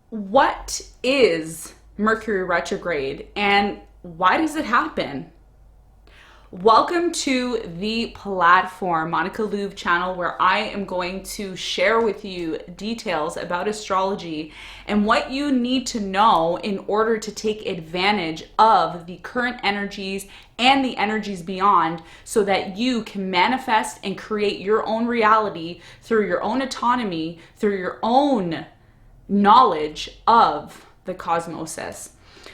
What is Mercury retrograde and why does it happen? Welcome to the platform, Monica Louv channel, where I am going to share with you details about astrology and what you need to know in order to take advantage of the current energies and the energies beyond so that you can manifest and create your own reality through your own autonomy, through your own knowledge of the cosmos.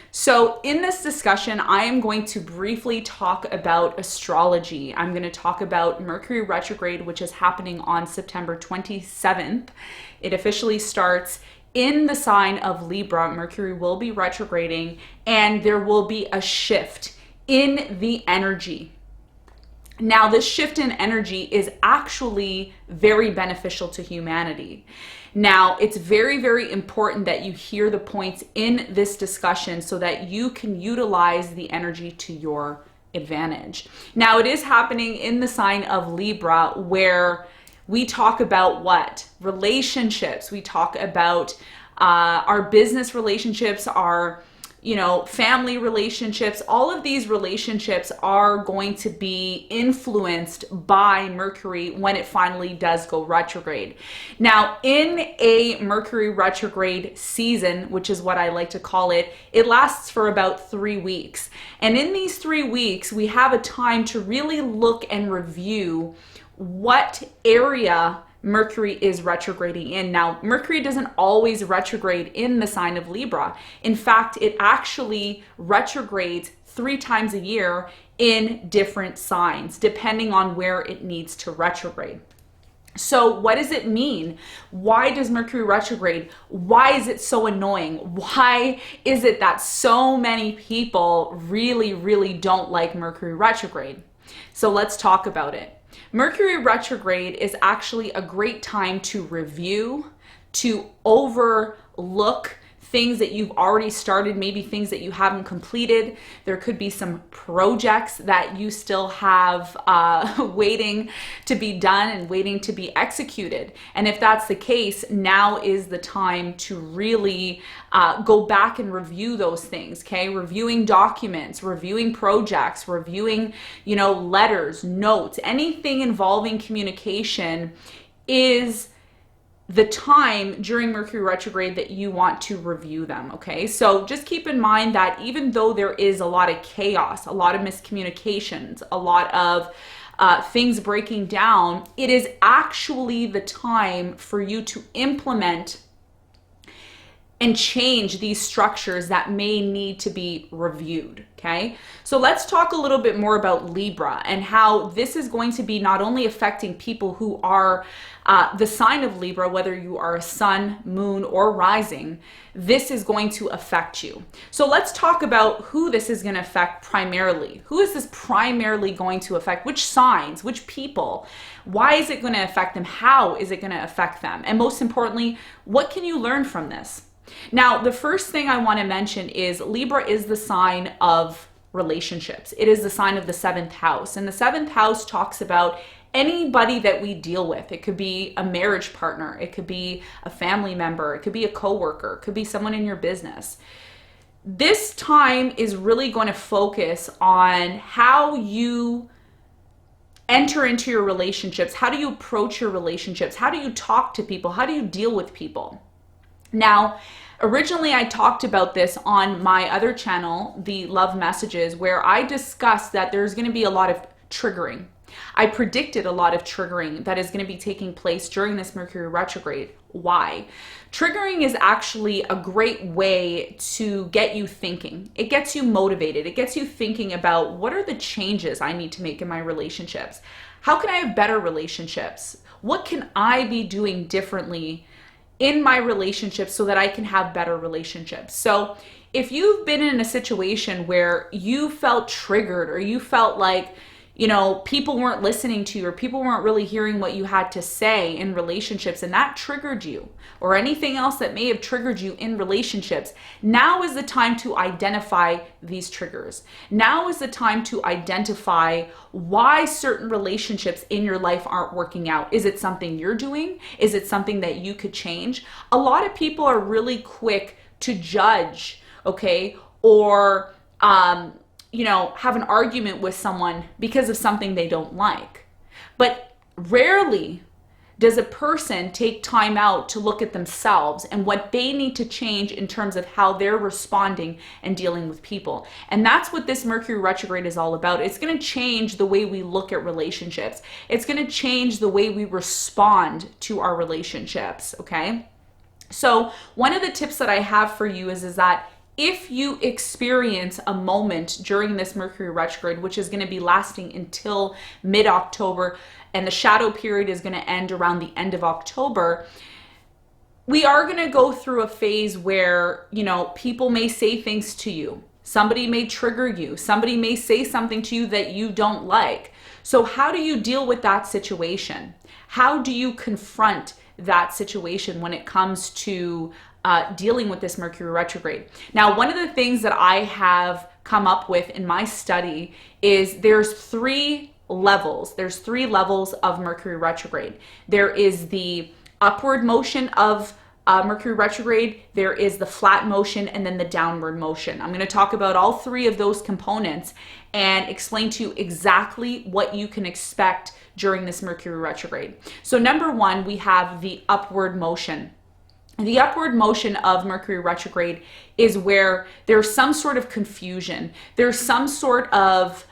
So in this discussion, I am going to briefly talk about astrology. I'm going to talk about Mercury retrograde, which is happening on September 27th. It officially starts in the sign of Libra. Mercury will be retrograding and there will be a shift in the energy. Now, this shift in energy is actually very beneficial to humanity. Now, it's very, very important that you hear the points in this discussion so that you can utilize the energy to your advantage. Now, it is happening in the sign of Libra, where we talk about what? Relationships. We talk about our business relationships, our family relationships. All of these relationships are going to be influenced by Mercury when it finally does go retrograde. Now, in a Mercury retrograde season, which is what I like to call it, it lasts for about 3 weeks. And in these 3 weeks, we have a time to really look and review what area Mercury is retrograding in. Now, Mercury doesn't always retrograde in the sign of Libra. In fact, it actually retrogrades 3 times a year in different signs, depending on where it needs to retrograde. So what does it mean? Why does Mercury retrograde? Why is it so annoying? Why is it that so many people really, really don't like Mercury retrograde? So let's talk about it. Mercury retrograde is actually a great time to review, to overlook things that you've already started, maybe things that you haven't completed. There could be some projects that you still have waiting to be done and waiting to be executed. And if that's the case, now is the time to really go back and review those things, okay? Reviewing documents, reviewing projects, reviewing, letters, notes, anything involving communication is the time during Mercury retrograde that you want to review them, okay? So just keep in mind that even though there is a lot of chaos, a lot of miscommunications, a lot of things breaking down, it is actually the time for you to implement and change these structures that may need to be reviewed, okay? So let's talk a little bit more about Libra and how this is going to be not only affecting people who are the sign of Libra, whether you are a sun, moon, or rising, this is going to affect you. So let's talk about who this is going to affect primarily. Who is this primarily going to affect? Which signs, which people? Why is it going to affect them? How is it going to affect them? And most importantly, what can you learn from this? Now, the first thing I want to mention is Libra is the sign of relationships. It is the sign of the 7th house. And the 7th house talks about anybody that we deal with. It could be a marriage partner. It could be a family member. It could be a coworker. It could be someone in your business. This time is really going to focus on how you enter into your relationships. How do you approach your relationships? How do you talk to people? How do you deal with people? Now, originally I talked about this on my other channel, the Love Messages, where I discussed that there's going to be a lot of triggering. I predicted a lot of triggering that is going to be taking place during this Mercury retrograde. Why? Triggering is actually a great way to get you thinking. It gets you motivated. It gets you thinking about what are the changes I need to make in my relationships? How can I have better relationships? What can I be doing differently in my relationships so that I can have better relationships? So if you've been in a situation where you felt triggered or you felt like people weren't listening to you, or people weren't really hearing what you had to say in relationships, and that triggered you, or anything else that may have triggered you in relationships. Now is the time to identify these triggers. Now is the time to identify why certain relationships in your life aren't working out. Is it something you're doing? Is it something that you could change? A lot of people are really quick to judge, okay, or have an argument with someone because of something they don't like. But rarely does a person take time out to look at themselves and what they need to change in terms of how they're responding and dealing with people. And that's what this Mercury retrograde is all about. It's going to change the way we look at relationships. It's going to change the way we respond to our relationships, okay? So one of the tips that I have for you is that if you experience a moment during this Mercury retrograde, which is going to be lasting until mid-October, and the shadow period is going to end around the end of October, we are going to go through a phase where, people may say things to you. Somebody may trigger you. Somebody may say something to you that you don't like. So how do you deal with that situation? How do you confront that situation when it comes to dealing with this Mercury retrograde? Now, one of the things that I have come up with in my study is there's three levels. There's three levels of Mercury retrograde. There is the upward motion of Mercury retrograde, there is the flat motion, and then the downward motion. I'm going to talk about all three of those components and explain to you exactly what you can expect during this Mercury retrograde. So number one, we have the upward motion. The upward motion of Mercury retrograde is where there's some sort of confusion. There's some sort of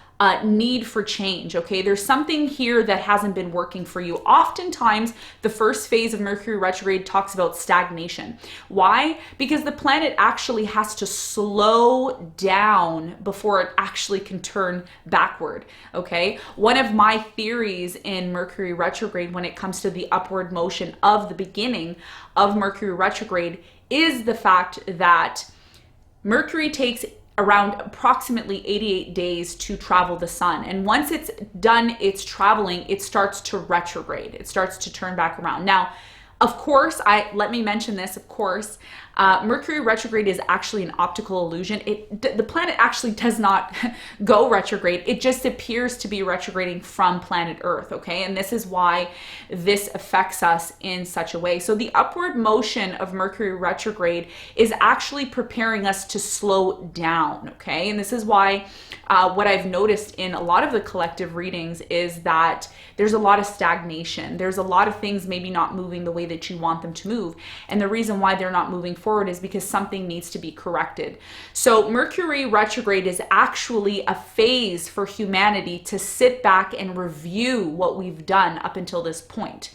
need for change, okay? There's something here that hasn't been working for you. Oftentimes, the first phase of Mercury retrograde talks about stagnation. Why? Because the planet actually has to slow down before it actually can turn backward, okay? One of my theories in Mercury retrograde when it comes to the upward motion of the beginning of Mercury retrograde is the fact that Mercury takes around approximately 88 days to travel the sun. And once it's done its traveling, it starts to retrograde. It starts to turn back around. Now, of course, let me mention this, of course, Mercury retrograde is actually an optical illusion. The planet actually does not go retrograde. It just appears to be retrograding from planet Earth, okay? And this is why this affects us in such a way. So the upward motion of Mercury retrograde is actually preparing us to slow down, okay? And this is why what I've noticed in a lot of the collective readings is that there's a lot of stagnation. There's a lot of things maybe not moving the way that you want them to move. And the reason why they're not moving forward is because something needs to be corrected. So Mercury retrograde is actually a phase for humanity to sit back and review what we've done up until this point.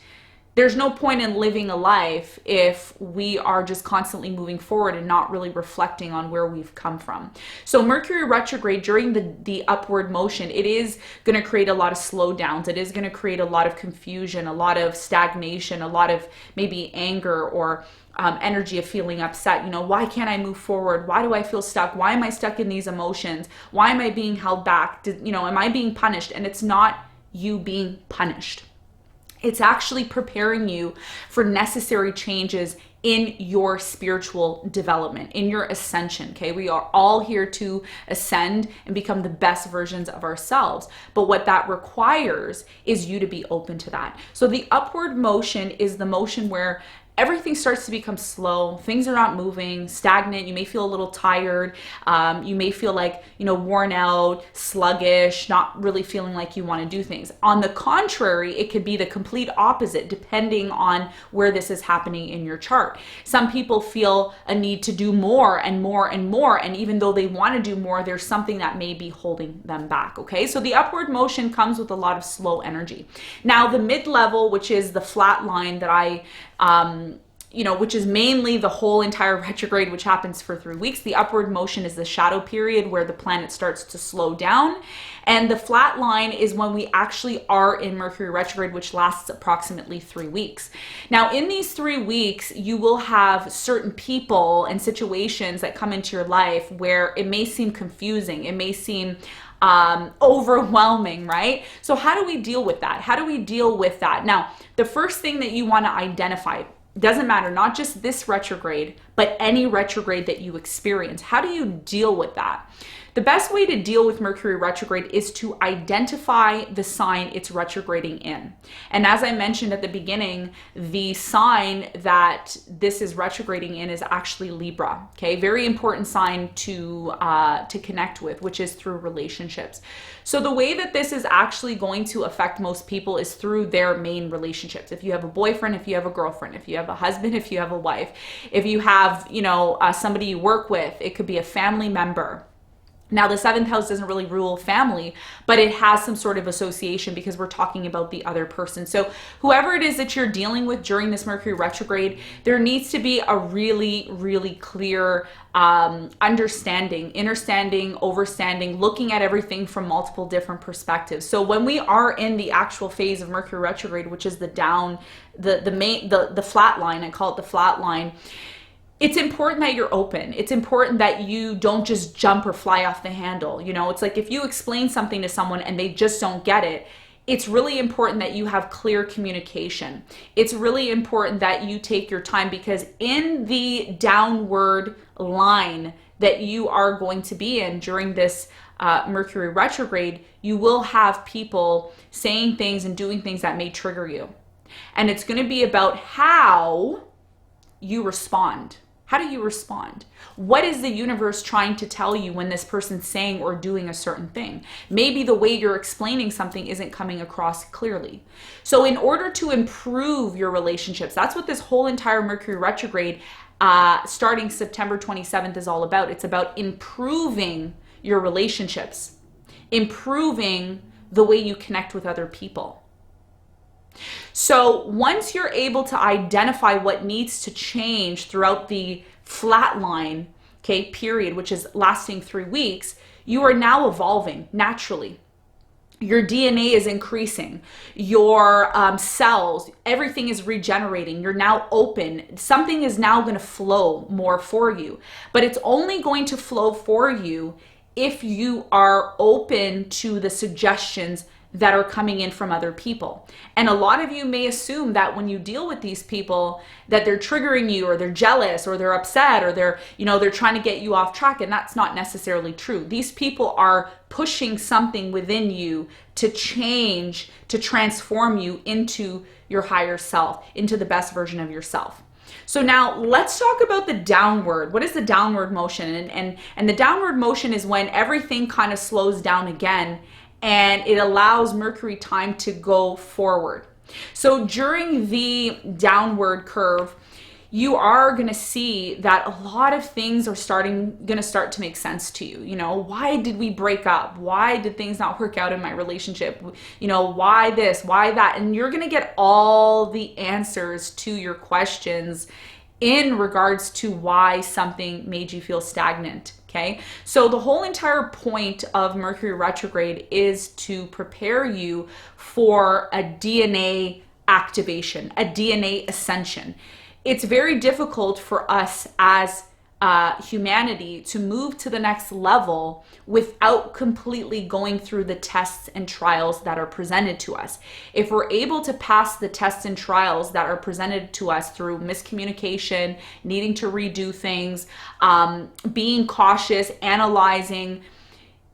There's no point in living a life if we are just constantly moving forward and not really reflecting on where we've come from. So Mercury retrograde during the upward motion, it is going to create a lot of slowdowns. It is going to create a lot of confusion, a lot of stagnation, a lot of maybe anger or energy of feeling upset. Why can't I move forward? Why do I feel stuck? Why am I stuck in these emotions? Why am I being held back? Am I being punished? And it's not you being punished. It's actually preparing you for necessary changes in your spiritual development, in your ascension, okay? We are all here to ascend and become the best versions of ourselves. But what that requires is you to be open to that. So the upward motion is the motion where everything starts to become slow. Things are not moving, stagnant. You may feel a little tired. You may feel like, worn out, sluggish, not really feeling like you want to do things. On the contrary, it could be the complete opposite depending on where this is happening in your chart. Some people feel a need to do more and more and more. And even though they want to do more, there's something that may be holding them back. Okay. So the upward motion comes with a lot of slow energy. Now the mid-level, which is the flat line that which is mainly the whole entire retrograde, which happens for 3 weeks. The upward motion is the shadow period where the planet starts to slow down. And the flat line is when we actually are in Mercury retrograde, which lasts approximately 3 weeks. Now, in these 3 weeks, you will have certain people and situations that come into your life where it may seem confusing. It may seem overwhelming, right? So how do we deal with that? How do we deal with that? Now, the first thing that you want to identify, doesn't matter, not just this retrograde, but any retrograde that you experience. How do you deal with that? The best way to deal with Mercury retrograde is to identify the sign it's retrograding in. And as I mentioned at the beginning, the sign that this is retrograding in is actually Libra. Okay, very important sign to connect with, which is through relationships. So the way that this is actually going to affect most people is through their main relationships. If you have a boyfriend, if you have a girlfriend, if you have a husband, if you have a wife, if you have, somebody you work with, it could be a family member. Now, the seventh house doesn't really rule family, but it has some sort of association because we're talking about the other person. So whoever it is that you're dealing with during this Mercury retrograde, there needs to be a really, really clear understanding, overstanding, looking at everything from multiple different perspectives. So when we are in the actual phase of Mercury retrograde, which is the flat line, I call it the flat line, it's important that you're open. It's important that you don't just jump or fly off the handle. It's like if you explain something to someone and they just don't get it, it's really important that you have clear communication. It's really important that you take your time, because in the downward line that you are going to be in during this Mercury retrograde, you will have people saying things and doing things that may trigger you. And it's going to be about how you respond. How do you respond? What is the universe trying to tell you when this person's saying or doing a certain thing? Maybe the way you're explaining something isn't coming across clearly. So in order to improve your relationships, that's what this whole entire Mercury retrograde starting September 27th is all about. It's about improving your relationships, improving the way you connect with other people. So once you're able to identify what needs to change throughout the flat line, period, which is lasting 3 weeks, you are now evolving naturally. Your DNA is increasing, your cells, everything is regenerating. You're now open. Something is now going to flow more for you, but it's only going to flow for you if you are open to the suggestions that are coming in from other people. And a lot of you may assume that when you deal with these people that they're triggering you, or they're jealous, or they're upset, or they're trying to get you off track. And that's not necessarily true. These people are pushing something within you to change, to transform you into your higher self, into the best version of yourself. So now let's talk about the downward. What is the downward motion? And the downward motion is when everything kind of slows down again, and it allows Mercury time to go forward. So during the downward curve, you are going to see that a lot of things are going to start to make sense to you. Why did we break up? Why did things not work out in my relationship? Why this? Why that? And you're going to get all the answers to your questions in regards to why something made you feel stagnant. Okay, so the whole entire point of Mercury retrograde is to prepare you for a DNA activation, a DNA ascension. It's very difficult for us as humanity to move to the next level without completely going through the tests and trials that are presented to us. If we're able to pass the tests and trials that are presented to us through miscommunication, needing to redo things, being cautious, analyzing,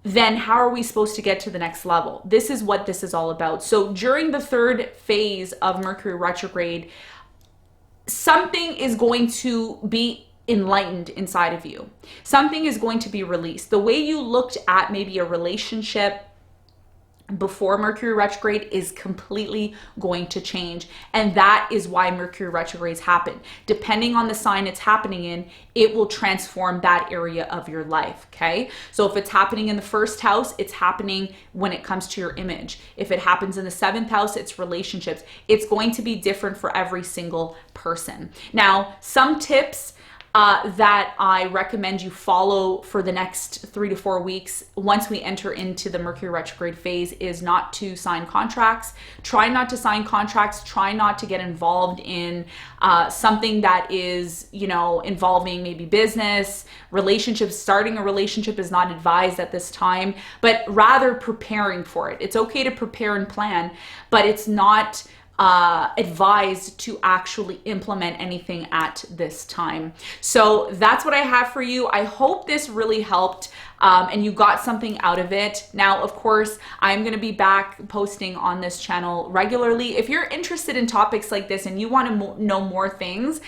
then how are we supposed to get to the next level? This is what this is all about. So during the third phase of Mercury retrograde, something is going to be enlightened inside of you. Something is going to be released. The way you looked at maybe a relationship before Mercury retrograde is completely going to change. And that is why Mercury retrogrades happen. Depending on the sign it's happening in, it will transform that area of your life, okay? So if it's happening in the first house, it's happening when it comes to your image. If it happens in the seventh house, it's relationships. It's going to be different for every single person. Now, some tips that I recommend you follow for the next 3 to 4 weeks once we enter into the Mercury retrograde phase is not to sign contracts. Try not to sign contracts. Try not to get involved in something that is, involving maybe business, relationships. Starting a relationship is not advised at this time, but rather preparing for it. It's okay to prepare and plan, but it's not advised to actually implement anything at this time. So that's what I have for you. I hope this really helped and you got something out of it. Now, of course, I'm going to be back posting on this channel regularly. If you're interested in topics like this and you want to know more things,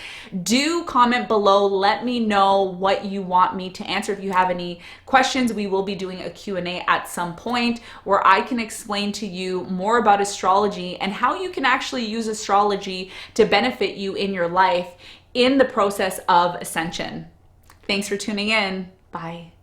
do comment below. Let me know what you want me to answer. If you have any questions, we will be doing a Q&A at some point where I can explain to you more about astrology and how you can actually use astrology to benefit you in your life in the process of ascension. Thanks for tuning in. Bye.